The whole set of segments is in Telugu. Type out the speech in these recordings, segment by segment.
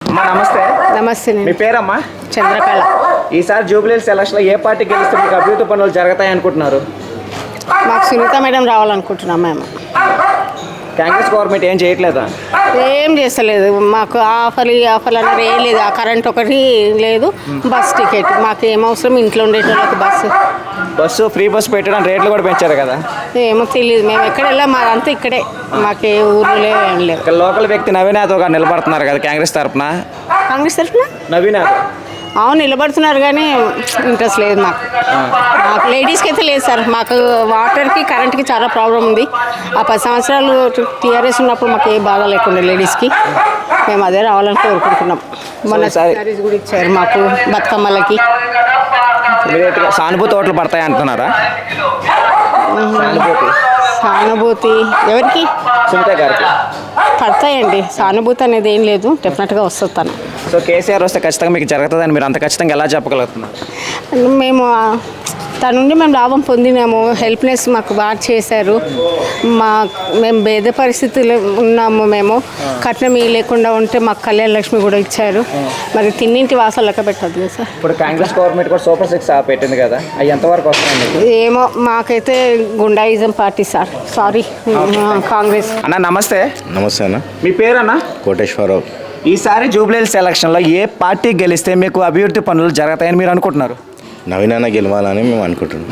అమ్మా నమస్తే. నమస్తే. మీ పేరమ్మా? చంద్రకళ. ఈసారి జూబ్లీహిల్స్ ఎలక్షన్లో ఏ పార్టీ గెలిస్తే మీకు అభివృద్ధి పనులు జరుగుతాయి అనుకుంటున్నారు? మాకు సునీత మేడం రావాలనుకుంటున్నాం మేము. కాంగ్రెస్ గవర్నమెంట్ ఏం చేయట్లేదా? ఏం చేస్తలేదు. మాకు ఆఫర్లు అన్నారు, ఏం లేదు. ఆ కరెంట్ ఒకటి లేదు, బస్ టికెట్ మాకు ఏం అవసరం. ఇంట్లో ఉండేటోళ్ళకి బస్సు ఫ్రీ బస్సు పెట్టడం, రేట్లు కూడా పెంచారు కదా. ఏమో తెలియదు. మేము ఎక్కడ వెళ్ళాం, మాదంతా ఇక్కడే. మాకే ఊర్లో ఏం లేవు. ఇక్కడ లోకల్ వ్యక్తి నవీన్ యాదవ్ గారు నిలబడుతున్నారు కదా కాంగ్రెస్ తరఫున. నవీన్ యాదవ్ అవును నిలబడుతున్నారు, కానీ ఇంట్రెస్ట్ లేదు మాకు. లేడీస్కి అయితే లేదు సార్. మాకు వాటర్కి కరెంట్కి చాలా ప్రాబ్లం ఉంది. ఆ 10 సంవత్సరాలు టీఆర్ఎస్ ఉన్నప్పుడు మాకు ఏ బాగా లేకుండా లేడీస్కి. మేము అదే రావాలని కోరుకుంటున్నాం. మొన్న సారీస్ కూడా ఇచ్చారు మాకు బతుకమ్మలకి. సానుభూతి ఓట్లు పడతాయి అంటున్నారా? సానుభూతి ఎవరికి? సునీత గారికి పడతాయండి. సానుభూతి అనేది ఏం లేదు, డెఫినెట్గా వస్తుంది తను. సో కేసీఆర్ వస్తే ఖచ్చితంగా మీకు జరుగుతుందని మీరు అంత ఖచ్చితంగా ఎలా చెప్పగలుగుతున్నారు? మేము తన నుండి మేము లాభం పొందినాము. హెల్ప్నెస్ మాకు బాగా చేశారు. మేము పేద పరిస్థితులు ఉన్నాము. మేము కట్నం లేకుండా ఉంటే మాకు కళ్యాణ లక్ష్మి కూడా ఇచ్చారు. మరి తిన్నింటి వాసాలు లెక్క పెట్టద్దు సార్. ఇప్పుడు కాంగ్రెస్ గవర్నమెంట్ కూడా సూపర్ 6 పెట్టింది కదా, అవి ఎంతవరకు వస్తాయండి? ఏమో మాకైతే goondaism party sir. Sorry Congress. అన్న నమస్తే. నమస్తే అన్న. మీ పేరన్నా? కోటేశ్వరరావు. ఈసారి జూబ్లీహిల్స్ ఎలక్షన్లో ఏ పార్టీ గెలిస్తే మీకు అభివృద్ధి పనులు జరుగుతాయని మీరు అనుకుంటున్నారు? నవీన్ అన్న గెలవాలని మేము అనుకుంటున్నాం.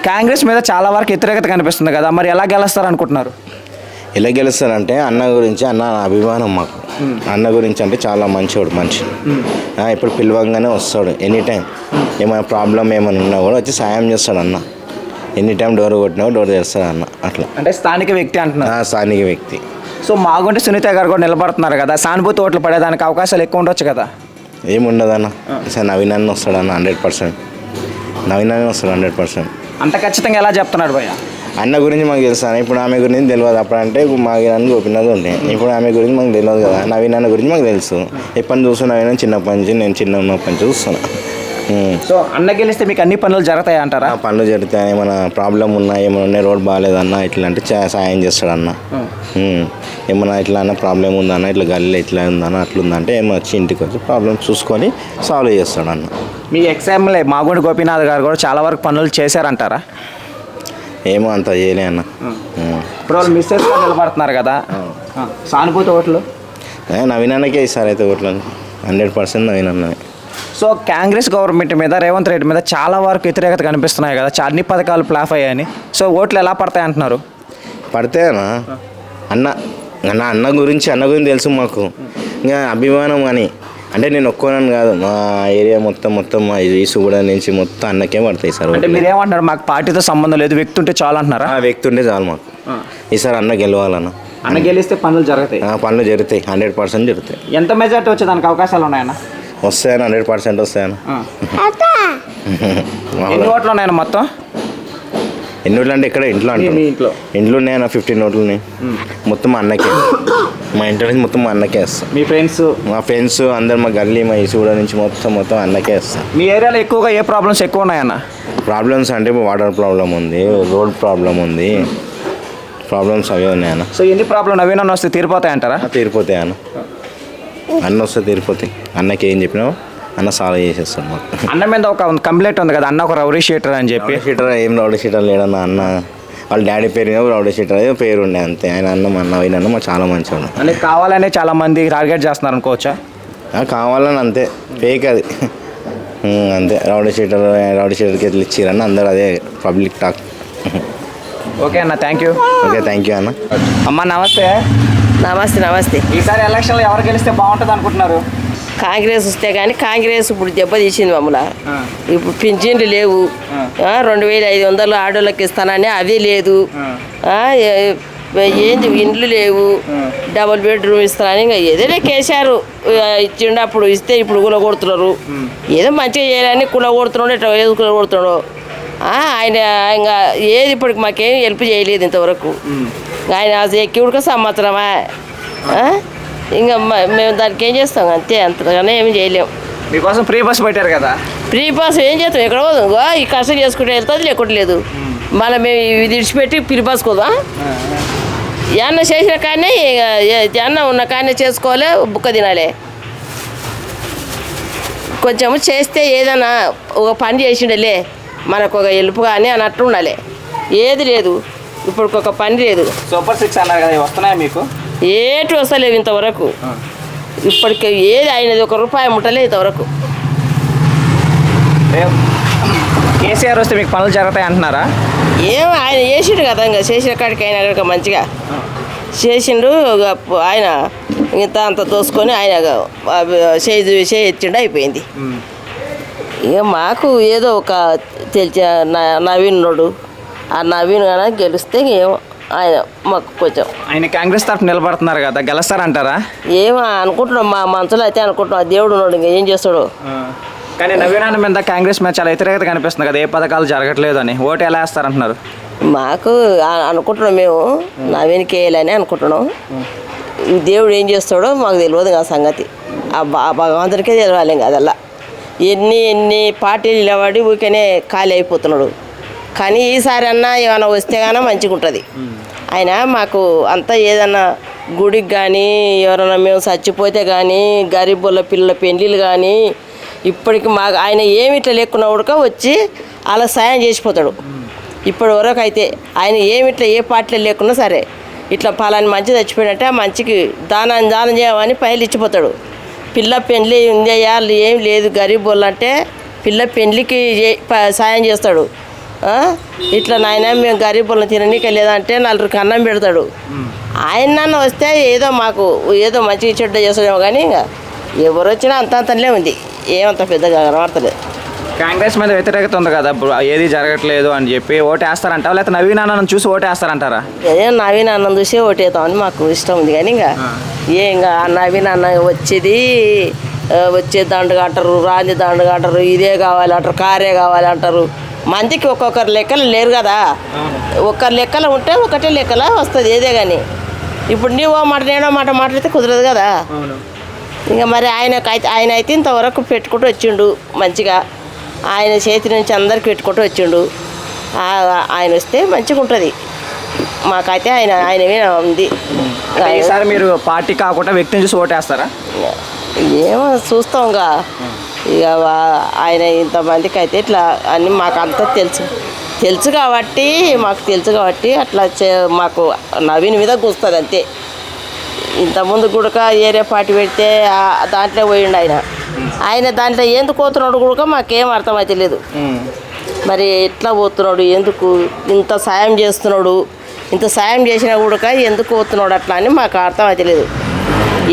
కాంగ్రెస్ మీద చాలా వరకు వ్యతిరేకత కనిపిస్తుంది కదా, మరి ఎలా గెలుస్తారు అనుకుంటున్నారు? ఎలా గెలుస్తారంటే అన్న గురించి, అన్న అభిమానం మాకు. అన్న గురించి అంటే చాలా మంచివాడు మనిషి. ఇప్పుడు పిలవంగానే వస్తాడు. ఎనీ టైం ఏమైనా ప్రాబ్లం ఏమైనా ఉన్నా కూడా వచ్చి సాయం చేస్తాడు అన్న. ఎనీ టైం డోర్ కొట్టినా డోర్ చేస్తాడు అన్న. అట్లా అంటే స్థానిక వ్యక్తి అంటున్నారు. స్థానిక వ్యక్తి. సో మాగుంటే సునీత గారు కూడా నిలబడుతున్నారు కదా, సానుభూతి ఓట్లు పడేదానికి అవకాశాలు ఎక్కువ ఉండొచ్చు కదా? ఏముండదన్న. సార్ నవీన్ అన్న వస్తాడన్న 100%. నవీన్ అన్న వస్తాడు 100%. అంత ఖచ్చితంగా ఎలా చెప్తున్నాడు భయ్య? అన్న గురించి మాకు తెలుసు అన్న. ఇప్పుడు ఆమె గురించి తెలియదు. అప్పుడంటే మాకు నన్ను గోపినది ఉండే. ఇప్పుడు ఆమె గురించి మాకు తెలియదు కదా. నవీన్ అన్న గురించి మాకు తెలుసు. ఎప్పటి చూస్తున్నా నవీన్ చిన్నప్పటి నుంచి, నేను చిన్న ఉన్నప్పటి నుంచి చూస్తున్నా. సో అన్న గెలిస్తే మీకు అన్ని పనులు జరుగుతాయి అంటారా? పనులు జరుగుతాయి. ఏమైనా ప్రాబ్లం ఉన్నా, ఏమైనా ఉన్నాయి, రోడ్ బాగాలేదన్న ఇట్లా అంటే సాయం చేస్తాడు అన్న. ఏమన్నా ఇట్లా అన్న ప్రాబ్లం ఉందన్న, ఇట్లా గల్లీలో ఇట్లా ఉందన్న, అట్లుందంటే ఏమో వచ్చి ఇంటికి వచ్చి ప్రాబ్లమ్ చూసుకొని సాల్వ్ చేస్తాడు అన్న. మీ ఎగ్జాంపుల్ మాగుండి గోపీనాథ్ గారు కూడా చాలా వరకు పనులు చేశారంటారా? ఏమో అంత చేయలే అన్న. ఇప్పుడు వాళ్ళు మిస్సెస్ నిలబడుతున్నారు కదా, సానుభూతి ఓట్లు నవీన్ అన్నకే ఇస్తారు అయితే ఓట్లు 100% నవీన్ అన్న. సో కాంగ్రెస్ గవర్నమెంట్ మీద, రేవంత్ రెడ్డి మీద చాలా వరకు వ్యతిరేకత కనిపిస్తున్నాయి కదా, అన్ని పథకాలు ఫ్లాప్ అయ్యాయని. సో ఓట్లు ఎలా పడతాయి అంటున్నారు? పడితే అన్న గురించి తెలుసు మాకు. ఇంకా అభిమానం అని అంటే నేను ఒక్కనని కాదు, మా ఏరియా మొత్తం మా ఈసు కూడా నుంచి మొత్తం అన్నకే పడతాయి సార్. అంటే మీరు ఏమంటున్నారు? మాకు పార్టీతో సంబంధం లేదు, వ్యక్తి ఉంటే చాలు అంటున్నారా? వ్యక్తి ఉంటే చాలు మాకు. ఈసారి అన్న గెలవాలన్న. అన్న గెలిస్తే పనులు జరుగుతాయి. పనులు జరుగుతాయి, 100% జరుగుతాయి. ఎంత మెజార్టీ వచ్చేదానికి అవకాశాలు ఉన్నాయన్న? వస్తాయన్న 100% వస్తాయన్న. ఎన్ని ఓట్లు ఉన్నాయన్న మొత్తం? ఎన్ని ఓట్లు అంటే ఇక్కడ ఇంట్లో ఇంట్లో ఉన్నాయన్న 15 ఓట్లు ఉన్నాయి. మొత్తం అన్నకే. మా ఇంట్లో నుంచి మొత్తం అన్నకే వస్తాం. మా ఫ్రెండ్స్ అందరు, మా గల్లీ, మా ఈసూడ నుంచి మొత్తం అన్నకే వస్తాం. మీ ఏరియాలో ఎక్కువగా ఏ ప్రాబ్లమ్స్ ఎక్కువ ఉన్నాయన్న? ప్రాబ్లమ్స్ అంటే వాటర్ ప్రాబ్లం ఉంది, రోడ్ ప్రాబ్లం ఉంది, ప్రాబ్లమ్స్ అవే ఉన్నాయన్న. సో ఎన్ని ప్రాబ్లం నవీన వస్తే తీరిపోతాయి అంటారా? తీరిపోతాయి అన్న. అన్న వస్తే తీరిపోతాయి. అన్నకి ఏం చెప్పినావు అన్న సాల్వ్ చేసేస్తాను మాకు. అన్న మీద ఒక కంప్లైంట్ ఉంది కదా, అన్న ఒక రౌడీ షీటర్ అని చెప్పి. ఏం రౌడీ షీటర్ లేడన్న. అన్న వాళ్ళ డాడీ పేరు రౌడీ షీటర్ అదే పేరు ఉండే అంతే. ఆయన అన్న అయిన మా చాలా మంచిగా. అంటే కావాలనే చాలా మంది టార్గెట్ చేస్తున్నారు అనుకోవచ్చా? కావాలని అంతే, ఫేక్ అది అంతే. రౌడీ షీటర్కి ఎట్లా ఇచ్చిరన్న అందరూ అదే పబ్లిక్ టాక్. ఓకే అన్న, thank you. Okay, thank you అన్న. అమ్మ నమస్తే. నమస్తే. ఈసారి ఎలక్షన్లో ఎవరు గెలిస్తే బాగుంటుంది అనుకుంటున్నారు? కాంగ్రెస్ వస్తే కానీ కాంగ్రెస్ ఇప్పుడు దెబ్బతీసింది మమ్మల్ని. ఇప్పుడు పింఛన్లు లేవు. 2500 ఆడోళ్ళకి ఇస్తానని అది లేదు. ఏంది ఇండ్లు లేవు, డబుల్ బెడ్రూమ్ ఇస్తానని ఇంకా ఏదైనా కేసారు ఇచ్చిండు. అప్పుడు ఇస్తే ఇప్పుడు కులగొడుతున్నారు. ఏదో మంచిగా చేయాలని కులగొడుతున్నాడు, ఇట్లా ఏదో కులగొడుతున్నాడు. ఆయన ఇంకా ఏది ఇప్పటికి మాకేం హెల్ప్ చేయలేదు ఇంతవరకు. ఆయన ఎక్కి ఉడక సంవత్సరమా, ఇంకా మేము దానికి ఏం చేస్తాం అంతే, అంతగానే ఏమి చేయలేము. మీకోసం ఫ్రీ బస్ పెట్టారు కదా, ఫ్రీ బస్ ఏం చేస్తాం? ఎక్కడ పోదు, ఈ కష్టం చేసుకుంటే వెళ్తుంది, లేకుంటే లేదు. మళ్ళీ మేము ఇది విడిచిపెట్టి ఫ్రీ బస్ కోదా? ఏమన్నా చేసిన కానీ ఏమన్నా ఉన్న కానీ చేసుకోలే బుక్క తినాలి. కొంచెము చేస్తే ఏదైనా ఒక పని చేసిండలే మనకు ఒక హెల్ప్ కానీ అన్నట్టు ఉండాలి. ఏది లేదు, ఇప్పుడు ఒక పని లేదు. సూపర్ 6 అన్నారు కదా, ఇవి వస్తున్నాయా మీకు? ఏటి వస్తలేవు ఇంతవరకు. ఇప్పటికి ఏది అయినది ₹1 ముట్టలే ఇంతవరకు. కేసీఆర్ వస్తే మీకు పనులు జరుగుతాయి అంటున్నారా? ఆయన చేసిండు కదా, ఇంకా చేసిన కాడికి అయినా కనుక మంచిగా చేసిండు. ఆయన ఇంత అంత తోసుకొని ఆయన చేయించిండు, అయిపోయింది. ఇక మాకు ఏదో ఒక తెలిసి నవీన్ ఉన్నాడు, ఆ నవీన్ కానీ గెలిస్తే ఏమో ఆయన మాకు కొంచెం. ఆయన కాంగ్రెస్ తరఫు నిలబడుతున్నారు కదా, గెలుస్తారంటారా? ఏమో అనుకుంటున్నాం, మా మనసులో అయితే అనుకుంటున్నాం. దేవుడు ఉన్నాడు, ఇంకా ఏం చేస్తాడు. కానీ నవీన్ అన్న మీద కాంగ్రెస్ మీద చాలా వ్యతిరేకత కనిపిస్తుంది కదా, ఏ పథకాలు జరగట్లేదు అని. ఓటు ఎలా వేస్తారంటున్నారు? మాకు అనుకుంటున్నాం, మేము నవీన్కి వేయాలని అనుకుంటున్నాం. దేవుడు ఏం చేస్తాడో మాకు తెలియదు ఆ సంగతి. ఆ భగవంతుడికే తెలియాలి. ఇంకా అదల్లా ఎన్ని పార్టీలు నిలబడి ఊరికనే ఖాళీ అయిపోతున్నాడు. కానీ ఈసారి అన్నా ఏమైనా వస్తే కానీ మంచిగా ఉంటుంది. ఆయన మాకు అంతా ఏదన్నా గుడికి కానీ ఎవరైనా మేము చచ్చిపోతే కానీ గరీబుల పిల్లల పెళ్ళిళ్ళు కానీ ఇప్పటికి మాకు ఆయన ఏమి ఇట్లా లేకున్నా కూడా వచ్చి అలా సాయం చేసిపోతాడు. ఇప్పటి వరకు అయితే ఆయన ఏమి ఇట్లా ఏ పార్టీలో లేకున్నా సరే ఇట్లా పలాని మంచి చచ్చిపోయినట్టే ఆ మంచికి దానం చేయమని పైలు ఇచ్చిపోతాడు. పిల్ల పెళ్ళి ఉంది వాళ్ళు ఏం లేదు గరీబ్ వాళ్ళు అంటే పిల్ల పెళ్ళికి సాయం చేస్తాడు. ఇట్లా నాయన మేము గరీబ్ వాళ్ళని తిననీకే లేదంటే 4 అన్నం పెడతాడు. ఆయన వస్తే ఏదో మాకు ఏదో మంచిగా చెడ్డ చేస్తాడేమో కానీ ఇంకా ఎవరు వచ్చినా అంతంతలే ఉంది, ఏమంత పెద్దగా కనబడతలేదు. కాంగ్రెస్ మీద వ్యతిరేకత ఉంది కదా, ఇప్పుడు ఏది జరగట్లేదు అని చెప్పి ఓటు వేస్తారంటారా, లేకపోతే నవీన్ అన్నను చూసి ఓటు వేస్తారంటారా? అదే నవీన్ అన్నం చూసి ఓటేద్దామని మాకు ఇష్టం ఉంది. కానీ ఇంకా నవీన్ అన్న వచ్చే దండగా అంటారు, రాంది దండగా అంటారు, ఇదే కావాలంటారు, కారే కావాలంటారు. మందికి ఒక్కొక్కరు లెక్కలు లేరు కదా, ఒక్కరి లెక్కలు ఉంటే ఒకటే లెక్కల వస్తుంది ఏదే. కానీ ఇప్పుడు నీవో మాట నేనో మాట మాట్లాడితే కుదరదు కదా. ఇంకా మరి ఆయన అయితే ఇంతవరకు పెట్టుకుంటూ వచ్చిండు మంచిగా, ఆయన చేతి నుంచి అందరికి పెట్టుకుంటూ వచ్చిండు. ఆయన వస్తే మంచిగా ఉంటుంది మాకైతే. ఆయన మీద ఉంది. ఈసారి మీరు పార్టీ కాకుండా వ్యక్తిని చూసి ఓటేస్తారా? ఏమో చూస్తాంగా. ఇక ఆయన ఇంతమందికి అయితే ఇట్లా అన్నీ మాకు అంతా తెలుసు కాబట్టి అట్లా మాకు నవీన్ మీద కూస్తుంది అంతే. ఇంతకుముందు కూడా ఏరే పార్టీ పెడితే దాంట్లో పోయిండు ఆయన దాంట్లో ఎందుకు పోతున్నాడు కూడా మాకేం అర్థమైతే లేదు. మరి ఎట్లా పోతున్నాడు, ఎందుకు ఇంత సాయం చేస్తున్నాడు, ఇంత సాయం చేసినా కూడా ఎందుకు పోతున్నాడు అట్లా అని మాకు అర్థమైతే లేదు.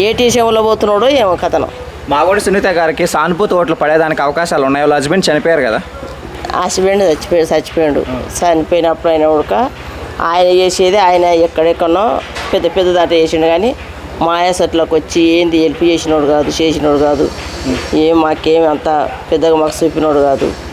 ఏ విషయంలో పోతున్నాడో ఏమో కథనం. మాగోడి సునీత గారికి సానుభూతి ఓట్లు పడేదానికి అవకాశాలు ఉన్నాయి. వాళ్ళ హస్బెండ్ చనిపోయారు కదా. హస్బెండ్ చచ్చిపోయాడు. చనిపోయినప్పుడు అయినా కూడా ఆయన చేసేది ఆయన ఎక్కడెక్కడో పెద్ద దాంట్లో చేసిండు. కానీ మాయాసట్లోకి వచ్చి ఏంది హెల్ప్ చేసినోడు కాదు, చేసినోడు కాదు, మాకేమి అంత పెద్దగా మాకు చూపినోడు కాదు.